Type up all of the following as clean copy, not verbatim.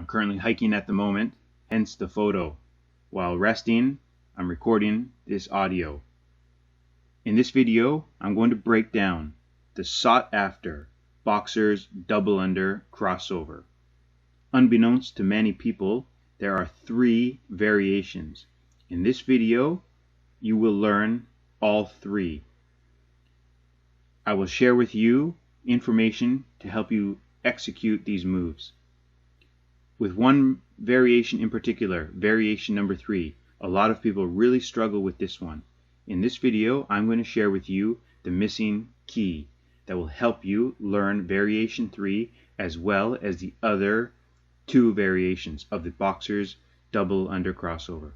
currently hiking at the moment, hence the photo. While resting, I'm recording this audio. In this video, I'm going to break down the sought-after boxer's double under crossover. Unbeknownst to many people, there are 3 variations. In this video, you will learn all 3. I will share with you information to help you execute these moves. With one variation in particular, variation number 3, a lot of people really struggle with this one. In this video, I'm going to share with you the missing key that will help you learn variation 3 as well as the other 2 variations of the boxer's double under crossover.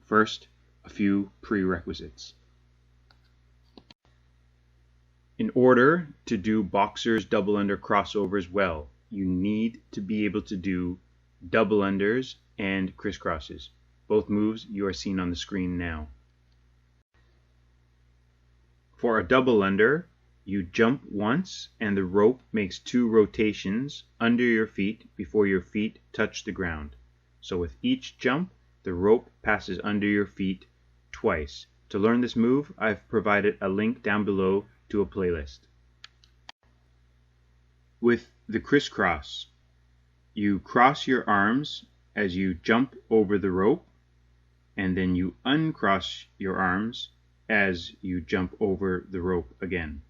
First, a few prerequisites. In order to do boxer's double under crossovers well, you need to be able to do double unders and crisscrosses. Both moves you are seeing on the screen now. For a double under, you jump once and the rope makes 2 rotations under your feet before your feet touch the ground. So with each jump, the rope passes under your feet twice. To learn this move, I've provided a link down below to a playlist. With the crisscross, you cross your arms as you jump over the rope, and then you uncross your arms as you jump over the rope again.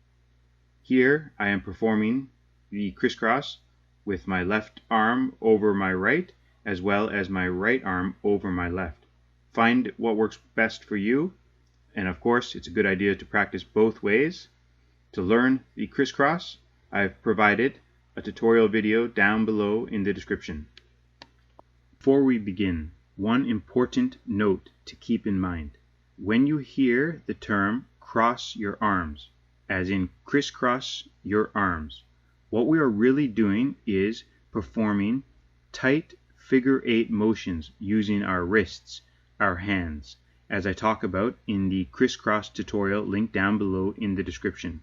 Here I am performing the crisscross with my left arm over my right as well as my right arm over my left. Find what works best for you, and of course it's a good idea to practice both ways. To learn the crisscross, I've provided a tutorial video down below in the description. Before we begin, one important note to keep in mind. When you hear the term cross your arms, as in crisscross your arms, what we are really doing is performing tight figure 8 motions using our wrists, our hands, as I talk about in the crisscross tutorial linked down below in the description.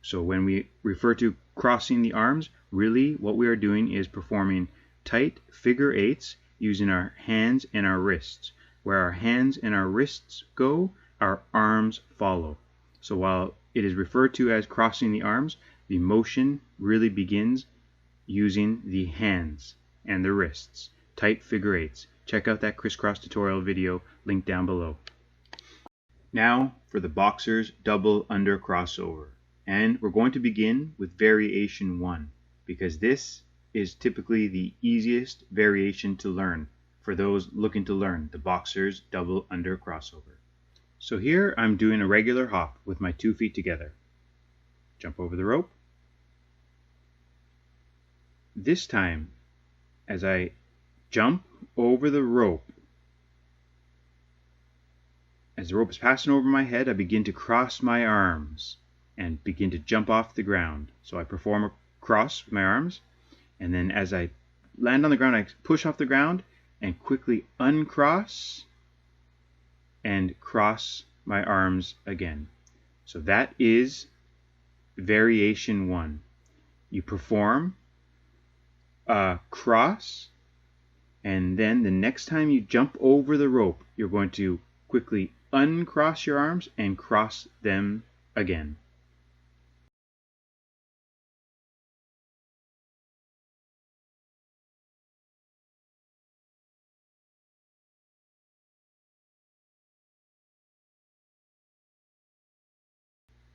So when we refer to crossing the arms, really what we are doing is performing tight figure 8s using our hands and our wrists. Where our hands and our wrists go, our arms follow. So while it is referred to as crossing the arms, the motion really begins using the hands and the wrists. Tight figure 8s. Check out that crisscross tutorial video linked down below. Now for the boxer's double under crossover. And we're going to begin with variation 1, because this is typically the easiest variation to learn for those looking to learn the boxer's double under crossover. So here I'm doing a regular hop with my 2 feet together. Jump over the rope. This time, as I jump over the rope, as the rope is passing over my head, I begin to cross my arms and begin to jump off the ground. So I perform a cross with my arms, and then as I land on the ground, I push off the ground and quickly uncross and cross my arms again. So that is variation 1. You perform a cross, and then the next time you jump over the rope, you're going to quickly uncross your arms and cross them again.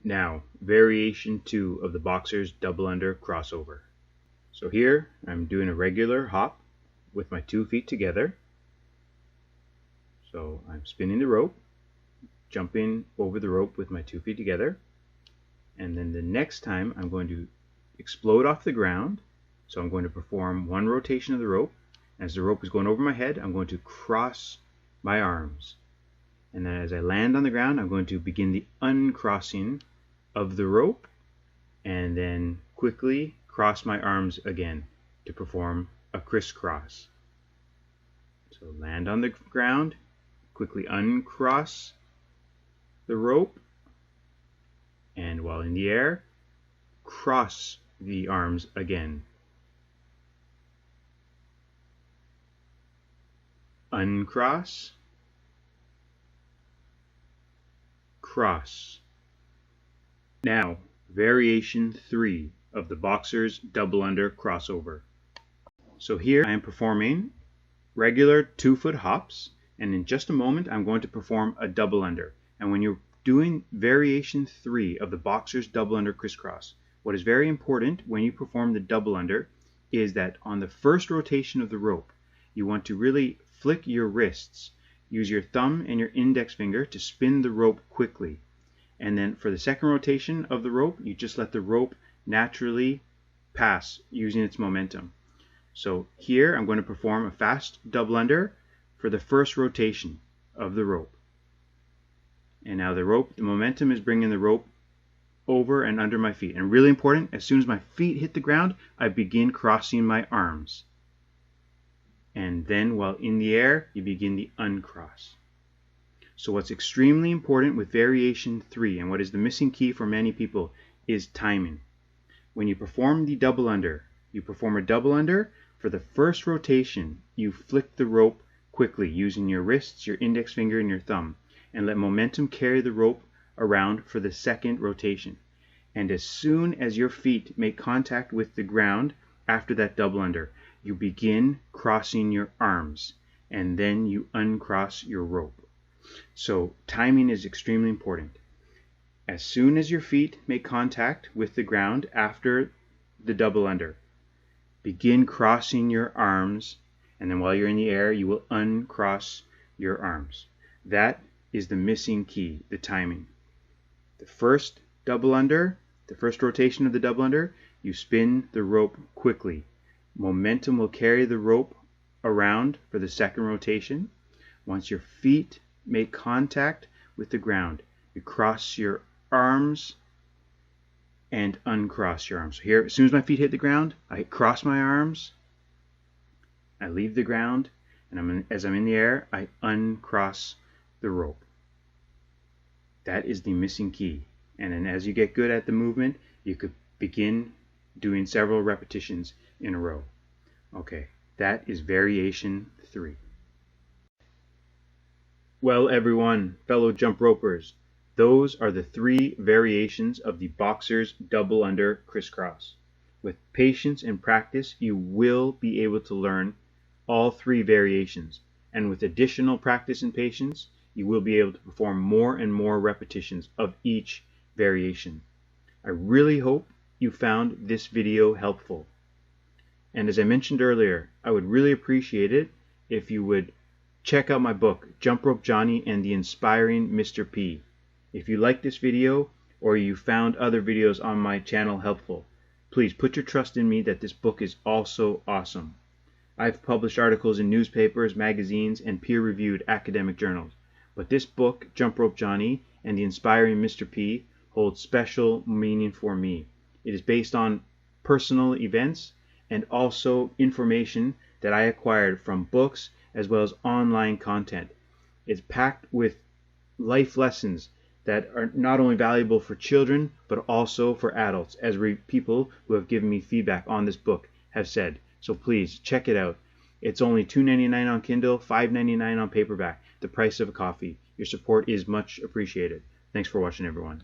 Now, variation 2 of the boxer's double under crossover. So here, I'm doing a regular hop with my 2 feet together. So I'm spinning the rope, jumping over the rope with my 2 feet together. And then the next time, I'm going to explode off the ground. So I'm going to perform 1 rotation of the rope. As the rope is going over my head, I'm going to cross my arms. And then as I land on the ground, I'm going to begin the uncrossing of the rope and then quickly cross my arms again to perform a crisscross. So land on the ground, quickly uncross the rope, and while in the air, cross the arms again. uncross, cross. Now, variation 3 of the boxer's double under crossover. So here I am performing regular 2-foot hops, and in just a moment I'm going to perform a double under. And when you're doing variation 3 of the boxer's double under crisscross, what is very important when you perform the double under is that on the first rotation of the rope, you want to really flick your wrists. Use your thumb and your index finger to spin the rope quickly. And then for the second rotation of the rope, you just let the rope naturally pass using its momentum. So here I'm going to perform a fast double under for the first rotation of the rope. And now the momentum is bringing the rope over and under my feet. And really important, as soon as my feet hit the ground, I begin crossing my arms. And then while in the air, you begin the uncross. So what's extremely important with variation 3, and what is the missing key for many people, is timing. When you perform the double under, you perform a double under. For the first rotation, you flick the rope quickly using your wrists, your index finger, and your thumb, and let momentum carry the rope around for the second rotation. And as soon as your feet make contact with the ground after that double under, you begin crossing your arms, and then you uncross your rope. So timing is extremely important. As soon as your feet make contact with the ground after the double under, begin crossing your arms, and then while you're in the air, you will uncross your arms. That is the missing key, the timing. The first double under, the first rotation of the double under, you spin the rope quickly. Momentum will carry the rope around for the second rotation. Once your feet make contact with the ground, you cross your arms and uncross your arms. So here, as soon as my feet hit the ground, I cross my arms, I leave the ground, and as I'm in the air, I uncross the rope. That is the missing key. And then as you get good at the movement, you could begin doing several repetitions in a row. Okay, that is variation 3. Well, everyone, fellow jump ropers, those are the 3 variations of the boxer's double under crisscross. With patience and practice, you will be able to learn all 3 variations. And with additional practice and patience, you will be able to perform more and more repetitions of each variation. I really hope you found this video helpful. And as I mentioned earlier, I would really appreciate it if you would check out my book, Jump Rope Johnny and the Inspiring Mr. P. If you like this video or you found other videos on my channel helpful, please put your trust in me that this book is also awesome. I've published articles in newspapers, magazines, and peer-reviewed academic journals. But this book, Jump Rope Johnny and the Inspiring Mr. P, holds special meaning for me. It is based on personal events and also information that I acquired from books as well as online content. It's packed with life lessons that are not only valuable for children but also for adults, as people who have given me feedback on this book have said. So please check it out. It's only $2.99 on Kindle, $5.99 on paperback, the price of a coffee. Your support is much appreciated. Thanks for watching, everyone.